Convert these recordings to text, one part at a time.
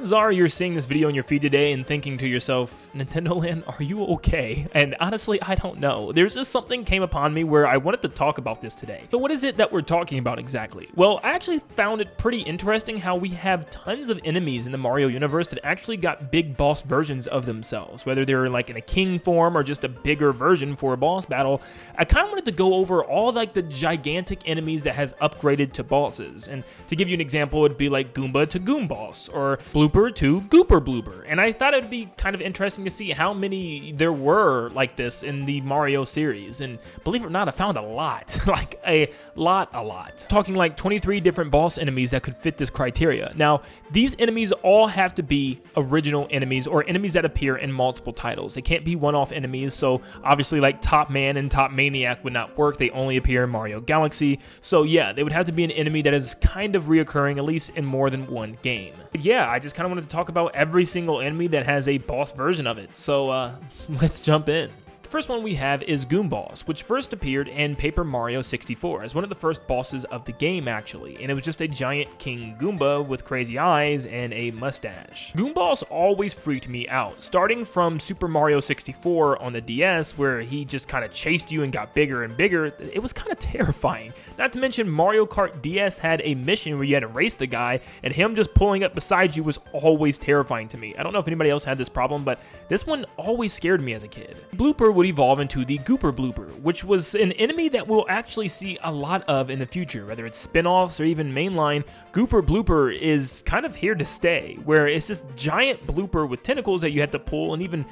Odds are you're seeing this video in your feed today and thinking to yourself, Nintendo Land, are you okay? And honestly, I don't know. There's just something came upon me where I wanted to talk about this today. So what is it that we're talking about exactly? Well, I actually found it pretty interesting how we have tons of enemies in the Mario universe that actually got big boss versions of themselves, whether they're like in a king form or just a bigger version for a boss battle. I kind of wanted to go over all like the gigantic enemies that has upgraded to bosses. And to give you an example, it'd be like Goomba to Goombas, or Blooper to Gooper Blooper. And I thought it'd be kind of interesting to see how many there were like this in the Mario series. And believe it or not, I found a lot, like a lot. Talking like 23 different boss enemies that could fit this criteria. Now, these enemies all have to be original enemies or enemies that appear in multiple titles. They can't be one-off enemies, so obviously like Top Man and Top Maniac would not work. They only appear in Mario Galaxy. So yeah, they would have to be an enemy that is kind of reoccurring, at least in more than one game. But yeah, I just kind of wanted to talk about every single enemy that has a boss version of it. So let's jump in. The first one we have is Goombas, which first appeared in Paper Mario 64 as one of the first bosses of the game actually, and it was just a giant King Goomba with crazy eyes and a mustache. Goombas always freaked me out, starting from Super Mario 64 on the DS where he just kind of chased you and got bigger and bigger. It was kind of terrifying. Not to mention Mario Kart DS had a mission where you had to race the guy, and him just pulling up beside you was always terrifying to me. I don't know if anybody else had this problem, but this one always scared me as a kid. Blooper would evolve into the Gooper Blooper, which was an enemy that we'll actually see a lot of in the future, whether it's spin-offs or even mainline. Gooper Blooper is kind of here to stay, where it's this giant blooper with tentacles that you have to pull and even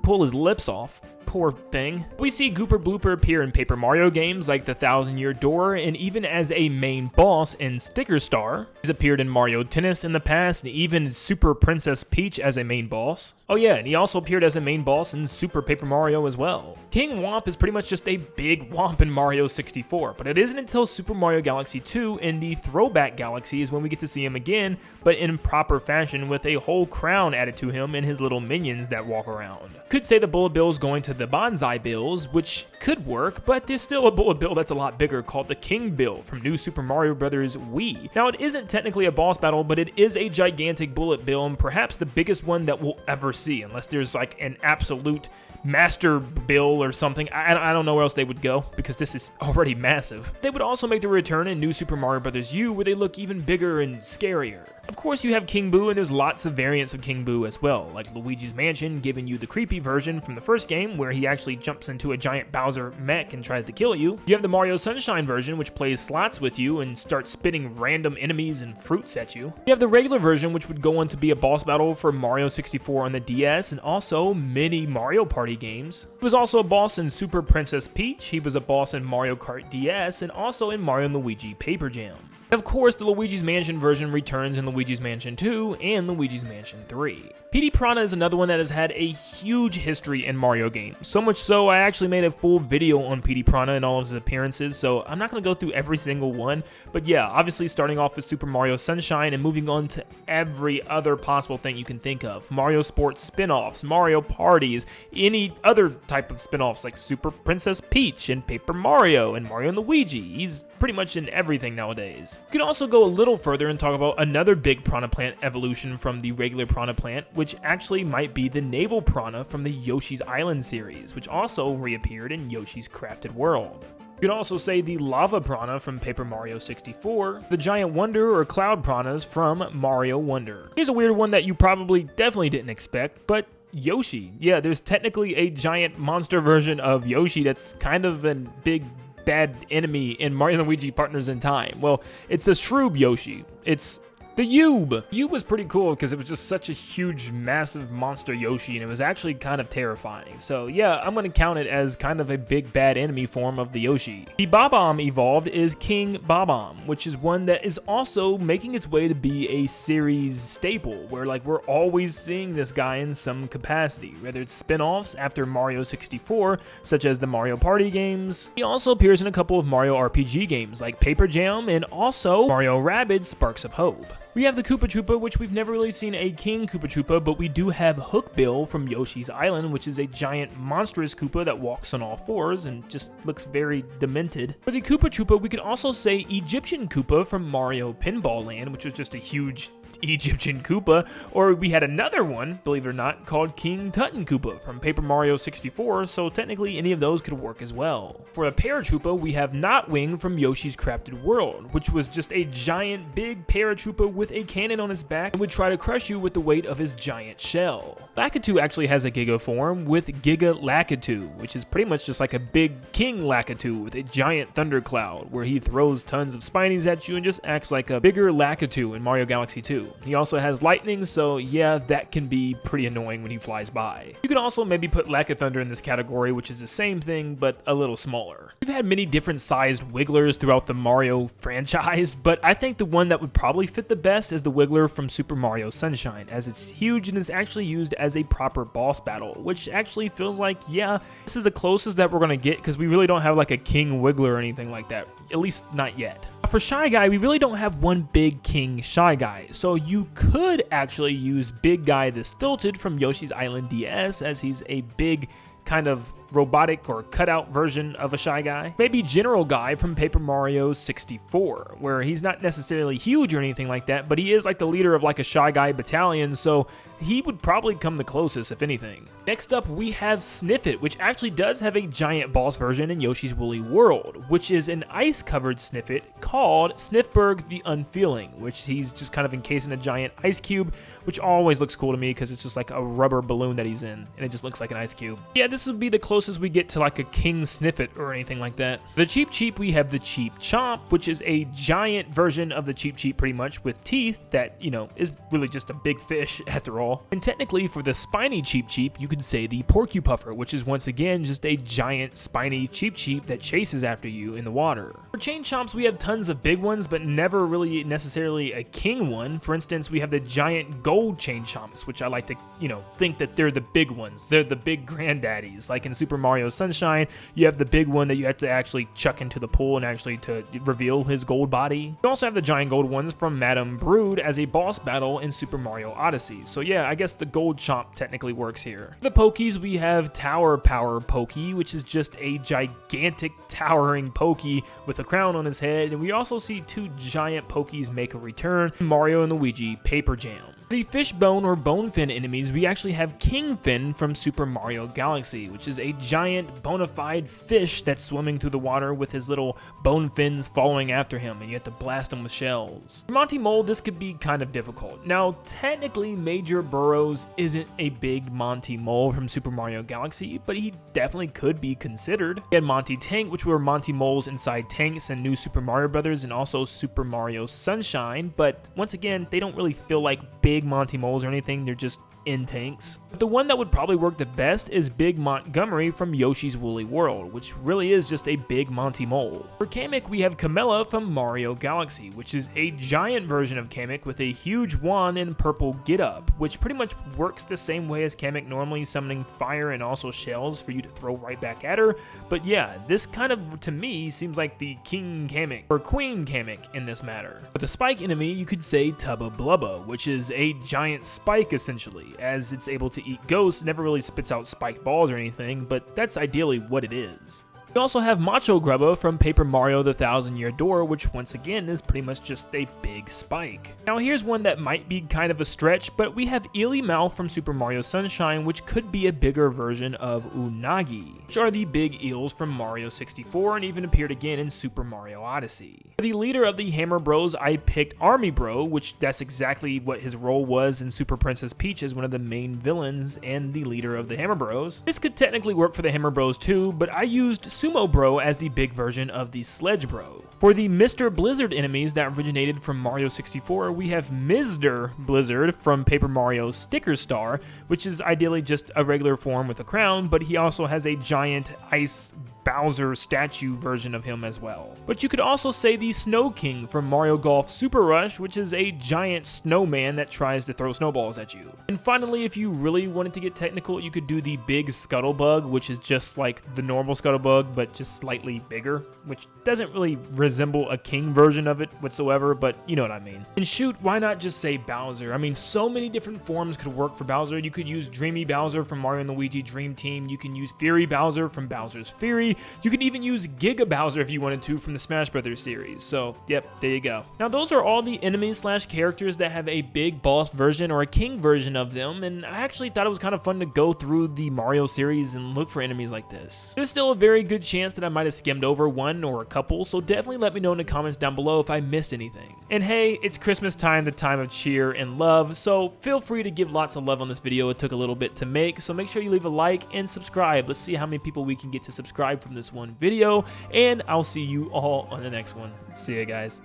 pull his lips off. Poor thing. We see Gooper Blooper appear in Paper Mario games like the 1000-Year Door, and even as a main boss in Sticker Star. He's appeared in Mario Tennis in the past, and even Super Princess Peach as a main boss. Oh yeah, and he also appeared as a main boss in Super Paper Mario as well. King Womp is pretty much just a big womp in Mario 64, but it isn't until Super Mario Galaxy 2 in the Throwback Galaxies when we get to see him again, but in proper fashion with a whole crown added to him and his little minions that walk around. Could say the bullet bill is going to the bonsai bills, which could work, but there's still a bullet bill that's a lot bigger called the King Bill from New Super Mario Bros. Wii. Now, it isn't technically a boss battle, but it is a gigantic bullet bill and perhaps the biggest one that we'll ever see, unless there's like an absolute master bill or something. I don't know where else they would go because this is already massive. They would also make their return in New Super Mario Bros. U, where they look even bigger and scarier. Of course, you have King Boo, and there's lots of variants of King Boo as well, like Luigi's Mansion giving you the creepy version from the first game, where he actually jumps into a giant Bowser mech and tries to kill you. You have the Mario Sunshine version, which plays slots with you and starts spitting random enemies and fruits at you. You have the regular version, which would go on to be a boss battle for Mario 64 on the DS, and also many Mario Party games. He was also a boss in Super Princess Peach, he was a boss in Mario Kart DS, and also in Mario & Luigi Paper Jam. Of course, the Luigi's Mansion version returns in Luigi's Mansion 2 and Luigi's Mansion 3. PD Prana is another one that has had a huge history in Mario games. So much so, I actually made a full video on PD Prana and all of his appearances, so I'm not going to go through every single one. But yeah, obviously starting off with Super Mario Sunshine and moving on to every other possible thing you can think of. Mario Sports spin-offs, Mario Parties, any other type of spin-offs like Super Princess Peach and Paper Mario and Mario & Luigi. He's pretty much in everything nowadays. You can also go a little further and talk about another big Prana plant evolution from the regular Prana plant, which actually might be the Naval Prana from the Yoshi's Island series, which also reappeared in Yoshi's Crafted World. You could also say the Lava Prana from Paper Mario 64, the Giant Wonder or Cloud Pranas from Mario Wonder. Here's a weird one that you probably definitely didn't expect, but Yoshi. Yeah, there's technically a giant monster version of Yoshi that's kind of a big bad enemy in Mario & Luigi Partners in Time. Well, it's a Shroob Yoshi. It's the Yoob. Yoob was pretty cool because it was just such a huge, massive monster Yoshi, and it was actually kind of terrifying. So yeah, I'm going to count it as kind of a big bad enemy form of the Yoshi. The Bob-omb evolved is King Bob-omb, which is one that is also making its way to be a series staple, where like we're always seeing this guy in some capacity, whether it's spin-offs after Mario 64, such as the Mario Party games. He also appears in a couple of Mario RPG games like Paper Jam and also Mario & Rabbids Sparks of Hope. We have the Koopa Troopa, which we've never really seen a King Koopa Troopa, but we do have Hookbill from Yoshi's Island, which is a giant monstrous Koopa that walks on all fours and just looks very demented. For the Koopa Troopa, we could also say Egyptian Koopa from Mario Pinball Land, which was just a huge just Egyptian Koopa, or we had another one, believe it or not, called King Tutton Koopa from Paper Mario 64, so technically any of those could work as well. For a paratroopa, we have Notwing from Yoshi's Crafted World, which was just a giant big paratroopa with a cannon on his back and would try to crush you with the weight of his giant shell. Lakitu actually has a Giga form with Giga Lakitu, which is pretty much just like a big King Lakitu with a giant thundercloud, where he throws tons of spinies at you and just acts like a bigger Lakitu in Mario Galaxy 2. He also has lightning, so yeah, that can be pretty annoying when he flies by. You can also maybe put Lakathunder in this category, which is the same thing, but a little smaller. We've had many different sized Wigglers throughout the Mario franchise, but I think the one that would probably fit the best is the Wiggler from Super Mario Sunshine, as it's huge and is actually used as a proper boss battle, which actually feels like, yeah, this is the closest that we're gonna get, because we really don't have like a King Wiggler or anything like that, at least not yet. For Shy Guy, we really don't have one big King Shy Guy, so you could actually use Big Guy the Stilted from Yoshi's Island DS, as he's a big kind of robotic or cutout version of a Shy Guy. Maybe General Guy from Paper Mario 64, where he's not necessarily huge or anything like that, but he is like the leader of like a Shy Guy battalion, so he would probably come the closest if anything. Next up, we have Sniffit, which actually does have a giant boss version in Yoshi's Woolly World, which is an ice-covered Sniffit called Sniffberg the Unfeeling, which he's just kind of encased in a giant ice cube, which always looks cool to me because it's just like a rubber balloon that he's in, and it just looks like an ice cube. Yeah, this would be the closest we get to like a King Sniffit or anything like that. The Cheep Cheep, we have the Cheep Chomp, which is a giant version of the Cheep Cheep pretty much with teeth that, you know, is really just a big fish after all. And technically for the spiny Cheep Cheep, you could say the Porcupuffer, which is once again just a giant spiny Cheep Cheep that chases after you in the water. For Chain Chomps, we have tons of big ones, but never really necessarily a king one. For instance, we have the giant gold Chain Chomps, which I like to, you know, think that they're the big ones. They're the big granddaddies. Like in Super Mario Sunshine, you have the big one that you have to actually chuck into the pool and actually to reveal his gold body. You also have the giant gold ones from Madame Brood as a boss battle in Super Mario Odyssey. So yeah, I guess the gold Chomp technically works here. For the Pokies, we have Tower Power Pokey, which is just a gigantic towering Pokey with a crown on his head, and we also see two giant Pokies make a return, Mario and Luigi Paper Jam. The Fishbone or Bonefin enemies, we actually have Kingfin from Super Mario Galaxy, which is a giant bona fide fish that's swimming through the water with his little bone fins following after him, and you have to blast him with shells. For Monty Mole, this could be kind of difficult. Now, technically, Major Burrows isn't a big Monty Mole from Super Mario Galaxy, but he definitely could be considered. We had Monty Tank, which were Monty Moles inside tanks in New Super Mario Bros. And also Super Mario Sunshine, but once again, they don't really feel like big Monty Moles or anything, they're just in tanks. But the one that would probably work the best is Big Montgomery from Yoshi's Woolly World, which really is just a big Monty Mole. For Kamek, we have Camilla from Mario Galaxy, which is a giant version of Kamek with a huge wand and purple get-up, which pretty much works the same way as Kamek normally, summoning fire and also shells for you to throw right back at her. But yeah, this kind of, to me, seems like the King Kamek, or Queen Kamek in this matter. For the Spike enemy, you could say Tubba Blubba, which is a giant spike essentially, as it's able to eat ghosts, never really spits out spiked balls or anything, but that's ideally what it is. We also have Macho Grubba from Paper Mario The Thousand Year Door, which once again is pretty much just a big spike. Now here's one that might be kind of a stretch, but we have Eely Mouth from Super Mario Sunshine, which could be a bigger version of Unagi, which are the big eels from Mario 64 and even appeared again in Super Mario Odyssey. For the leader of the Hammer Bros, I picked Army Bro, which that's exactly what his role was in Super Princess Peach as one of the main villains and the leader of the Hammer Bros. This could technically work for the Hammer Bros too, but I used Sumo Bro as the big version of the Sledge Bro. For the Mr. Blizzard enemies that originated from Mario 64, we have Mr. Blizzard from Paper Mario Sticker Star, which is ideally just a regular form with a crown, but he also has a giant ice Bowser statue version of him as well. But you could also say the Snow King from Mario Golf Super Rush, which is a giant snowman that tries to throw snowballs at you. And finally, if you really wanted to get technical, you could do the Big Scuttlebug, which is just like the normal Scuttlebug, bug, but just slightly bigger, which doesn't really resemble a king version of it whatsoever, but you know what I mean. And shoot, why not just say Bowser? I mean, so many different forms could work for Bowser. You could use Dreamy Bowser from Mario & Luigi Dream Team. You can use Fury Bowser from Bowser's Fury. You can even use Giga Bowser if you wanted to from the Smash Brothers series. So, yep, there you go. Now, those are all the enemies / characters that have a big boss version or a king version of them, and I actually thought it was kind of fun to go through the Mario series and look for enemies like this. There's still a very good chance that I might have skimmed over one or a couple, so definitely let me know in the comments down below if I missed anything. And hey, it's Christmas time, the time of cheer and love, so feel free to give lots of love on this video. It took a little bit to make, so make sure you leave a like and subscribe. Let's see how many people we can get to subscribe from this one video, and I'll see you all on the next one. See ya, guys.